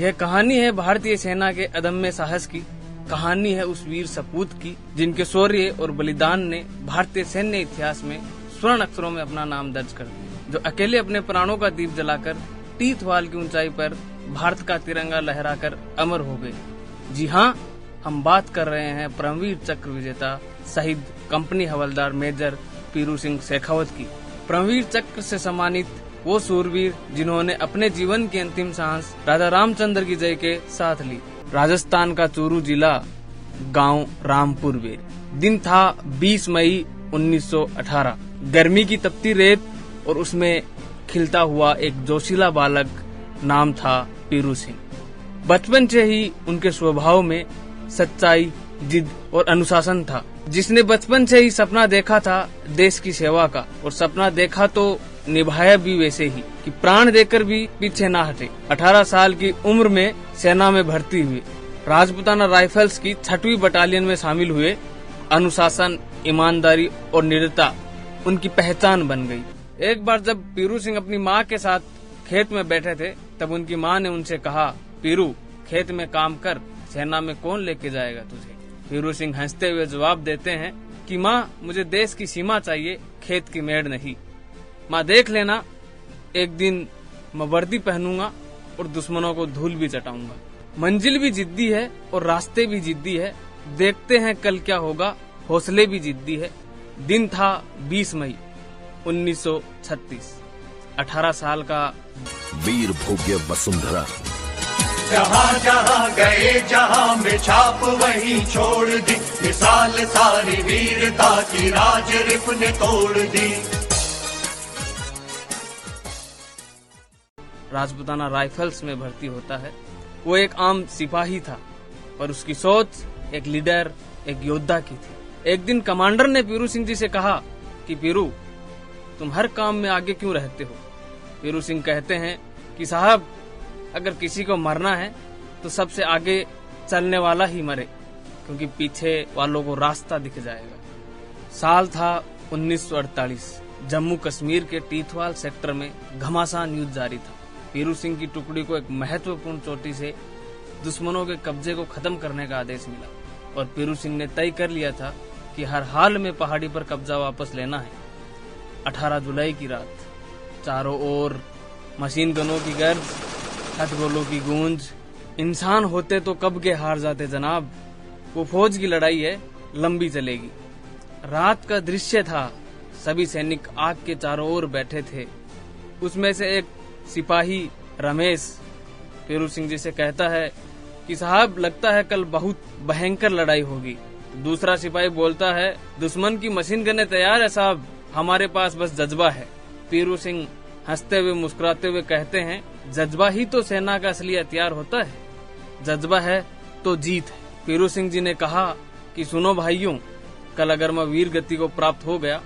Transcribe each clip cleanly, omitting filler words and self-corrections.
यह कहानी है भारतीय सेना के अदम्य साहस की, कहानी है उस वीर सपूत की जिनके शौर्य और बलिदान ने भारतीय सैन्य इतिहास में स्वर्ण अक्षरों में अपना नाम दर्ज कर दिया, जो अकेले अपने प्राणों का दीप जलाकर टीथवाल की ऊंचाई पर भारत का तिरंगा लहराकर अमर हो गए। जी हाँ, हम बात कर रहे हैं परमवीर चक्र विजेता शहीद कंपनी हवलदार मेजर पीरू सिंह शेखावत की। परमवीर चक्र से सम्मानित वो सूरवीर जिन्होंने अपने जीवन की अंतिम सांस राजा रामचंद्र की जय के साथ ली। राजस्थान का चूरू जिला, गांव रामपुर वेर। दिन था 20 मई 1918। गर्मी की तपती रेत और उसमें खिलता हुआ एक जोशीला बालक, नाम था पीरू सिंह। बचपन से ही उनके स्वभाव में सच्चाई, जिद और अनुशासन था। जिसने बचपन से ही सपना देखा था देश की सेवा का, और सपना देखा तो निभाया भी वैसे ही कि प्राण देकर भी पीछे ना हटे। 18 साल की उम्र में सेना में भर्ती हुए। राजपुताना राइफल्स की 6वीं बटालियन में शामिल हुए। अनुशासन, ईमानदारी और निडरता उनकी पहचान बन गई। एक बार जब पीरू सिंह अपनी माँ के साथ खेत में बैठे थे, तब उनकी माँ ने उनसे कहा, पीरू खेत में काम कर, सेना में कौन लेके जाएगा तुझे। पीरू सिंह हंसते हुए जवाब देते हैं कि माँ, मुझे देश की सीमा चाहिए, खेत की मेड़ नहीं। माँ देख लेना, एक दिन मैं वर्दी पहनूंगा और दुश्मनों को धूल भी चटाऊंगा। मंजिल भी जिद्दी है और रास्ते भी जिद्दी है, देखते हैं कल क्या होगा, हौसले भी जिद्दी है। दिन था 20 मई 1936। 18 साल का वीर भोग्य वसुंधरा। जहाँ जहाँ गए, जहाँ में छाप वहीं छोड़ दी, मिसाल सारी वीरता की राज रिप ने तोड़ दी। राजपुताना राइफल्स में भर्ती होता है। वो एक आम सिपाही था और उसकी सोच एक लीडर, एक योद्धा की थी। एक दिन कमांडर ने पीरू सिंह जी से कहा कि पीरू, तुम हर काम में आगे क्यों रहते हो। पीरू सिंह कहते हैं कि साहब, अगर किसी को मरना है तो सबसे आगे चलने वाला ही मरे, क्योंकि पीछे वालों को रास्ता दिख जाएगा। साल था 1948। जम्मू कश्मीर के टीथवाल सेक्टर में घमासान युद्ध जारी था। पीरू सिंह की टुकड़ी को एक महत्वपूर्ण चोटी से दुश्मनों के कब्जे को खत्म करने का आदेश मिला, और पीरू सिंह ने तय कर लिया था कि हर हाल में पहाड़ी पर कब्जा वापस लेना है। 18 जुलाई की रात, चारों ओर मशीन गनों की गर्ज, हथगोलों की गूंज। इंसान होते तो कब के हार जाते जनाब, वो फौज की लड़ाई है, लंबी चलेगी। रात का दृश्य था, सभी सैनिक आग के चारों ओर बैठे थे। उसमें से एक सिपाही रमेश पीरू सिंह जी से कहता है कि साहब, लगता है कल बहुत भयंकर लड़ाई होगी। दूसरा सिपाही बोलता है, दुश्मन की मशीन गनें तैयार है साहब, हमारे पास बस जज्बा है। पीरू सिंह हंसते हुए मुस्कुराते हुए कहते हैं, जज्बा ही तो सेना का असली हथियार होता है, जज्बा है तो जीत है। पीरू सिंह जी ने कहा कि सुनो भाइयों, कल अगर मैं वीर गति को प्राप्त हो गया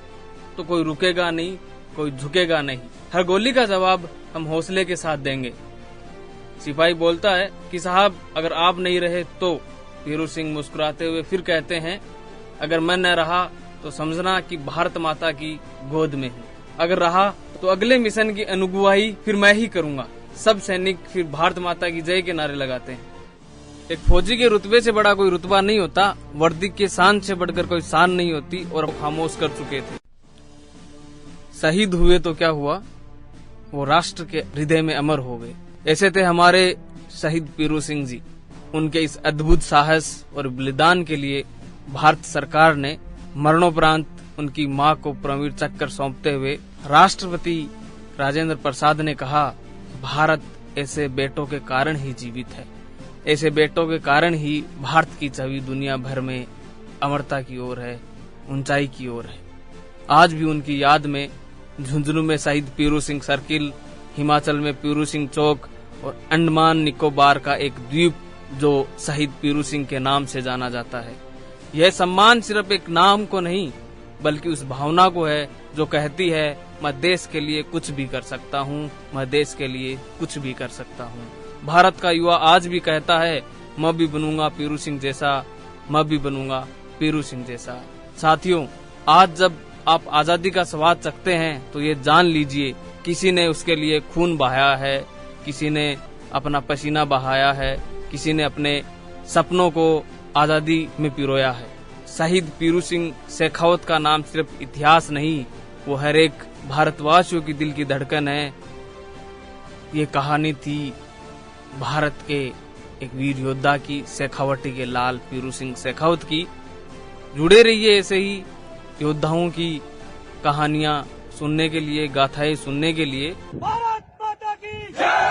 तो कोई रुकेगा नहीं, कोई झुकेगा नहीं। हर गोली का जवाब हम हौसले के साथ देंगे। सिपाही बोलता है कि साहब, अगर आप नहीं रहे तो। पीरू सिंह मुस्कुराते हुए फिर कहते हैं, अगर मैं न रहा तो समझना कि भारत माता की गोद में हूँ, अगर रहा तो अगले मिशन की अनुगुवाही फिर मैं ही करूंगा। सब सैनिक फिर भारत माता की जय के नारे लगाते हैं। एक फौजी के रुतबे से बड़ा कोई रुतबा नहीं होता, वर्दी के शान से बढ़कर कोई शान नहीं होती, और वो खामोश कर चुके थे। शहीद हुए तो क्या हुआ, वो राष्ट्र के हृदय में अमर हो गए। ऐसे थे हमारे शहीद पीरू सिंह जी। उनके इस अद्भुत साहस और बलिदान के लिए भारत सरकार ने मरणोपरांत उनकी मां को परमवीर चक्र सौंपते हुए राष्ट्रपति राजेंद्र प्रसाद ने कहा, भारत ऐसे बेटों के कारण ही जीवित है, ऐसे बेटों के कारण ही भारत की छवि दुनिया भर में अमरता की ओर है, ऊंचाई की ओर है। आज भी उनकी याद में झुंझुनू में शहीद पीरू सिंह सर्किल, हिमाचल में पीरू सिंह चौक, और अंडमान निकोबार का एक द्वीप जो शहीद पीरू सिंह के नाम से जाना जाता है। यह सम्मान सिर्फ एक नाम को नहीं, बल्कि उस भावना को है जो कहती है, मैं देश के लिए कुछ भी कर सकता हूँ, मैं देश के लिए कुछ भी कर सकता हूँ। भारत का युवा आज भी कहता है, मैं भी बनूंगा पीरू सिंह जैसा, मैं भी बनूंगा पीरू सिंह जैसा। साथियों, आज जब आप आजादी का स्वाद चखते हैं तो ये जान लीजिए, किसी ने उसके लिए खून बहाया है, किसी ने अपना पसीना बहाया है, किसी ने अपने सपनों को आजादी में पिरोया है। शहीद पीरू सिंह शेखावत का नाम सिर्फ इतिहास नहीं, वो हर एक भारतवासियों की दिल की धड़कन है। ये कहानी थी भारत के एक वीर योद्धा की, शेखावटी के लाल पीरू सिंह शेखावत की। जुड़े रहिए ऐसे ही योद्धाओं की कहानियां सुनने के लिए, गाथाएं सुनने के लिए। भारत माता की जय।